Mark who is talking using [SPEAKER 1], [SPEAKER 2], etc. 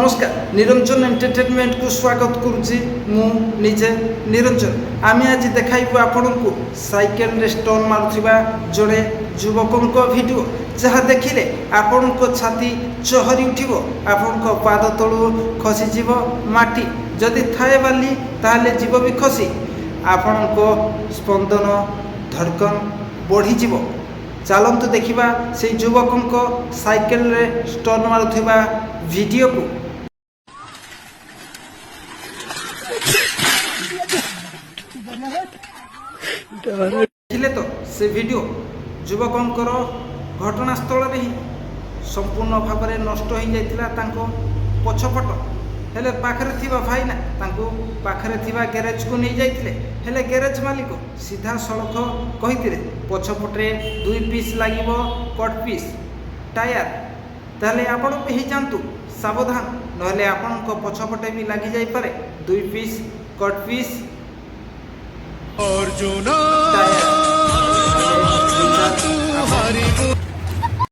[SPEAKER 1] नमस्कार निरंजन एंटरटेनमेंट को स्वागत करुच्ची मुझे निरंजन आम आज देखाइबू आपण को साइकेल रे स्टोन मारुथिबा जोड़े युवकों वीडियो जहाँ देखिले आपण को छाती चहरी उठिबो आपण को पाद तलू खसीज माटी जदि थाए बाली ताहले जीव भी खसी आपण को स्पंदन धड़कन बढ़ीज चलतु देखा से युवकों साइकेल रे स्टोन मारुथिबा वीडियो को देखिले तो से वीडियो युवकों घटनास्थल रे ही संपूर्ण भाव में नष्ट हो जाता पछपट हेले पाखरे थिबा भाईना तांको पाखरे थिबा गैरेज को नहीं जाइतिले हेले गैरेज मालिक सीधा सड़क कहितिले पछपटे 2 पीस लागिबो कट पीस टायर ताले आपण भी जानतु सावधान नहले आपण को पछपटे भी लागी जाई पारे 2 पीस कट पीस
[SPEAKER 2] अर्जुन